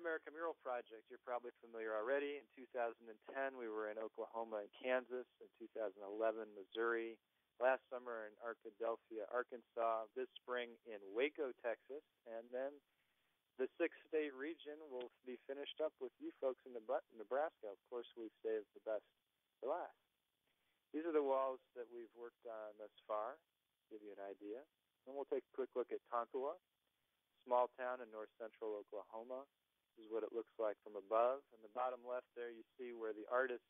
America Mural Project, you're probably familiar already. In 2010, we were in Oklahoma and Kansas. In 2011, Missouri. Last summer in Arkadelphia, Arkansas. This spring in Waco, Texas. And then the six-state region will be finished up with you folks in Nebraska. Of course, we've saved the best for last. These are the walls that we've worked on thus far, to give you an idea. Then we'll take a quick look at Tonkawa, small town in north-central Oklahoma. This is what it looks like from above. In the bottom left there, you see where the artists,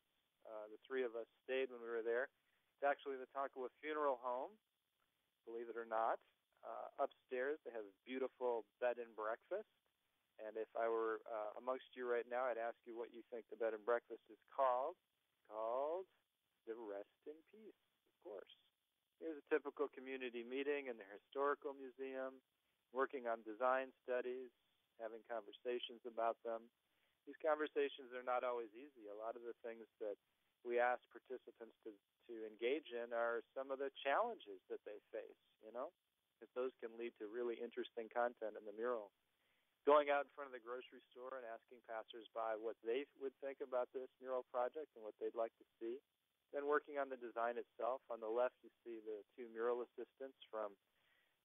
the three of us, stayed when we were there. It's actually the Tonkawa Funeral Home, believe it or not. Upstairs, they have a beautiful bed and breakfast. And if I were amongst you right now, I'd ask you what you think the bed and breakfast is called. Called the Rest in Peace, of course. Here's a typical community meeting in the Historical Museum, working on design studies, having conversations about them. These conversations are not always easy. A lot of the things that we ask participants to engage in are some of the challenges that they face, because those can lead to really interesting content in the mural. Going out in front of the grocery store and asking passersby what they would think about this mural project and what they'd like to see. Then working on the design itself. On the left, you see the two mural assistants from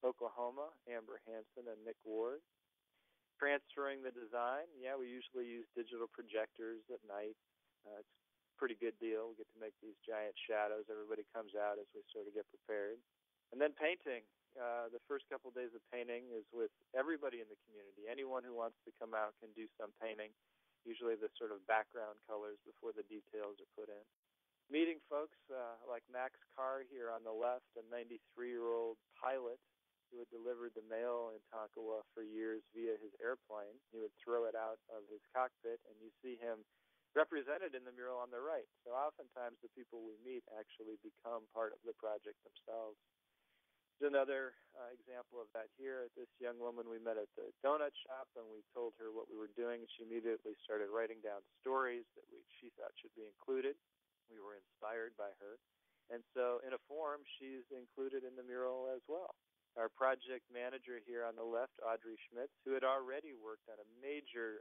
Oklahoma, Amber Hansen and Nick Ward. Transferring the design, we usually use digital projectors at night. It's a pretty good deal. We get to make these giant shadows. Everybody comes out as we sort of get prepared. And then painting. The first couple of days of painting is with everybody in the community. Anyone who wants to come out can do some painting, usually the sort of background colors before the details are put in. Meeting folks like Max Carr here on the left, a 93-year-old pilot who had delivered the mail in Tonkawa for years via his airplane. He would throw it out of his cockpit, and you see him represented in the mural on the right. So oftentimes the people we meet actually become part of the project themselves. There's another example of that here. This young woman we met at the donut shop, and we told her what we were doing, and she immediately started writing down stories that she thought should be included. We were inspired by her. And so in a form, she's included in the mural as well. Our project manager here on the left, Audrey Schmitz, who had already worked on a major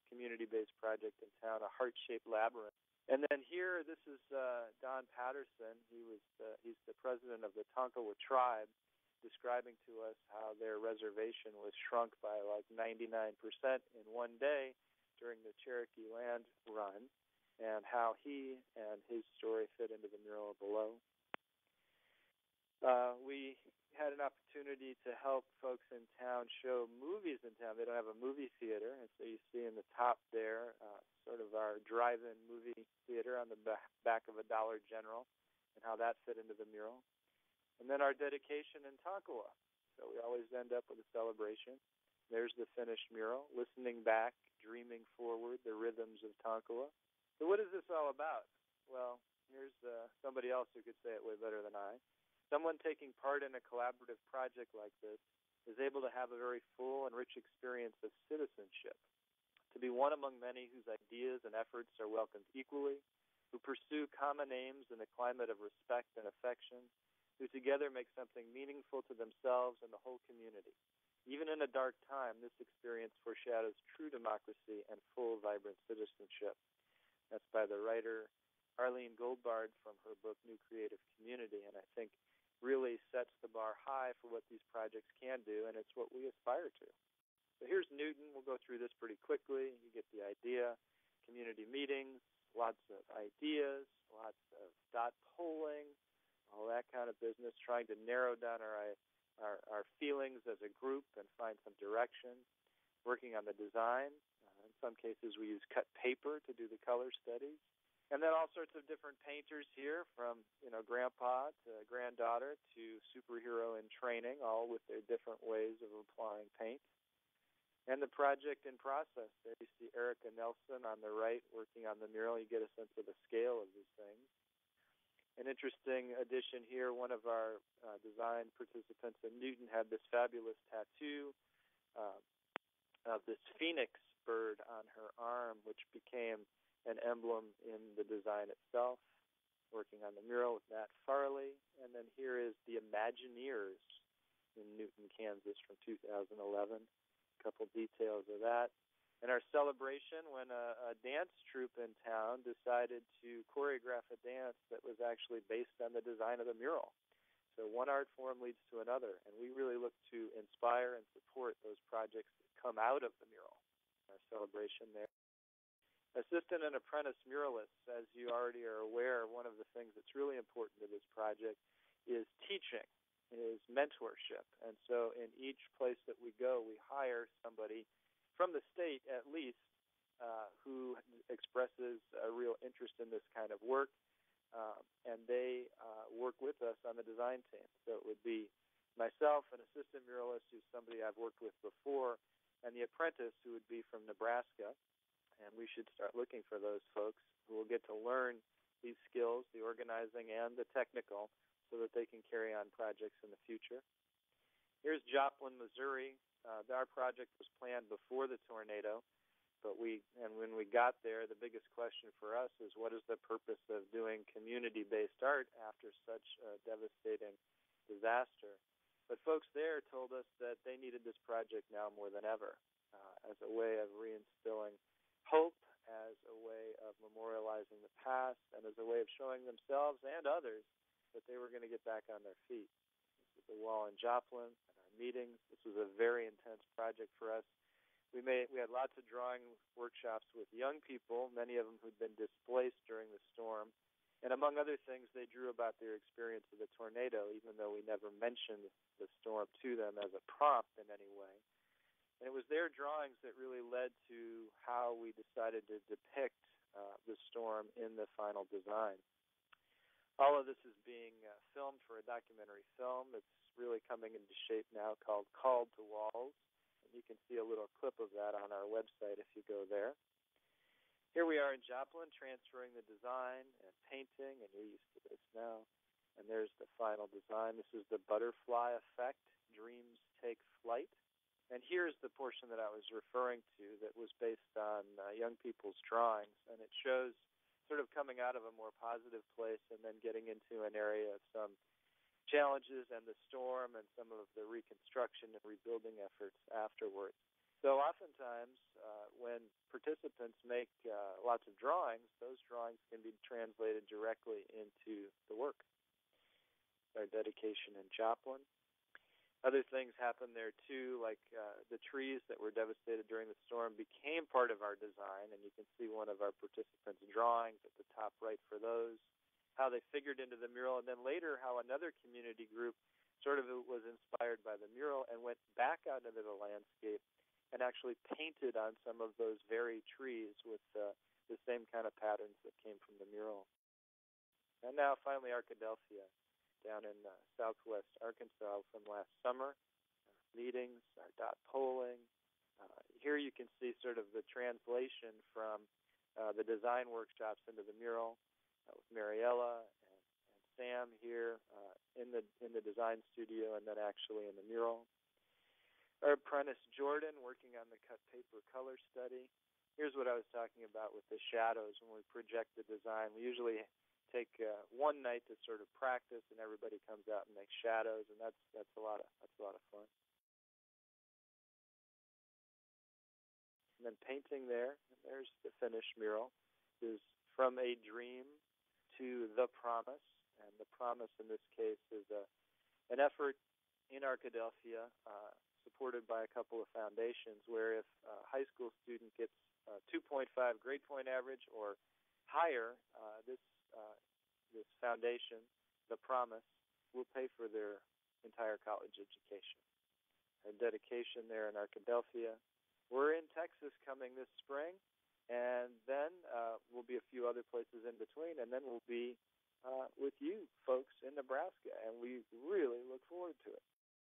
community-based project in town, a heart-shaped labyrinth. And then here, this is Don Patterson. He's the president of the Tonkawa tribe, describing to us how their reservation was shrunk by like 99% in one day during the Cherokee Land Run, and how he and his story fit into the mural below. We had an opportunity to help folks in town show movies in town. They don't have a movie theater, and so you see in the top there sort of our drive-in movie theater on the back of a Dollar General and how that fit into the mural. And then our dedication in Tonkawa. So we always end up with a celebration. There's the finished mural, listening back, dreaming forward, the rhythms of Tonkawa. So what is this all about? Well, here's somebody else who could say it way better than I. Someone taking part in a collaborative project like this is able to have a very full and rich experience of citizenship, to be one among many whose ideas and efforts are welcomed equally, who pursue common aims in a climate of respect and affection, who together make something meaningful to themselves and the whole community. Even in a dark time, this experience foreshadows true democracy and full, vibrant citizenship. That's by the writer Arlene Goldbard from her book, New Creative Community, and I think really sets the bar high for what these projects can do, and it's what we aspire to. So here's Newton. We'll go through this pretty quickly. You get the idea. Community meetings, lots of ideas, lots of dot polling, all that kind of business, trying to narrow down our feelings as a group and find some direction, working on the design. In some cases, we use cut paper to do the color studies. And then all sorts of different painters here, from grandpa to granddaughter to superhero in training, all with their different ways of applying paint. And the project in process. There you see Erica Nelson on the right working on the mural. You get a sense of the scale of these things. An interesting addition here, one of our design participants in Newton had this fabulous tattoo of this phoenix bird on her arm, which became an emblem in the design itself, working on the mural with Matt Farley. And then here is the Imagineers in Newton, Kansas from 2011. A couple details of that. And our celebration when a dance troupe in town decided to choreograph a dance that was actually based on the design of the mural. So one art form leads to another, and we really look to inspire and support those projects that come out of the mural. Our celebration there. Assistant and apprentice muralists, as you already are aware, one of the things that's really important to this project is teaching, is mentorship. And so in each place that we go, we hire somebody from the state at least who expresses a real interest in this kind of work, and they work with us on the design team. So it would be myself, an assistant muralist who's somebody I've worked with before, and the apprentice who would be from Nebraska. And we should start looking for those folks who will get to learn these skills, the organizing and the technical, so that they can carry on projects in the future. Here's Joplin, Missouri. Our project was planned before the tornado, and when we got there, the biggest question for us is what is the purpose of doing community-based art after such a devastating disaster? But folks there told us that they needed this project now more than ever as a way of reinstilling hope, as a way of memorializing the past, and as a way of showing themselves and others that they were going to get back on their feet. This is the wall in Joplin and our meetings. This was a very intense project for us. We had lots of drawing workshops with young people, many of them who'd been displaced during the storm. And among other things, they drew about their experience of the tornado, even though we never mentioned the storm to them as a prompt in any way. And it was their drawings that really led to how we decided to depict the storm in the final design. All of this is being filmed for a documentary film that's really coming into shape now called Called to Walls. And you can see a little clip of that on our website if you go there. Here we are in Joplin transferring the design and painting, and you're used to this now. And there's the final design. This is the butterfly effect, Dreams Take Flight. And here's the portion that I was referring to that was based on young people's drawings, and it shows sort of coming out of a more positive place and then getting into an area of some challenges and the storm and some of the reconstruction and rebuilding efforts afterwards. So oftentimes when participants make lots of drawings, those drawings can be translated directly into the work. Our dedication in Joplin. Other things happened there, too, like the trees that were devastated during the storm became part of our design, and you can see one of our participants' drawings at the top right for those, how they figured into the mural, and then later how another community group sort of was inspired by the mural and went back out into the landscape and actually painted on some of those very trees with the same kind of patterns that came from the mural. And now, finally, Arkadelphia, down in southwest Arkansas from last summer. Meetings, our dot polling. Here you can see sort of the translation from the design workshops into the mural with Mariella and Sam here in the design studio and then actually in the mural. Our apprentice Jordan working on the cut paper color study. Here's what I was talking about with the shadows when we project the design. We usually take one night to sort of practice, and everybody comes out and makes shadows, and that's a lot of fun. And then painting there, and there's the finished mural, is From a Dream to The Promise, and the promise in this case is an effort in Arkadelphia supported by a couple of foundations where if a high school student gets 2.5 grade point average or higher, this foundation, The Promise, will pay for their entire college education. Our dedication there in Arkadelphia. We're in Texas coming this spring, and then we'll be a few other places in between, and then we'll be with you folks in Nebraska, and we really look forward to it.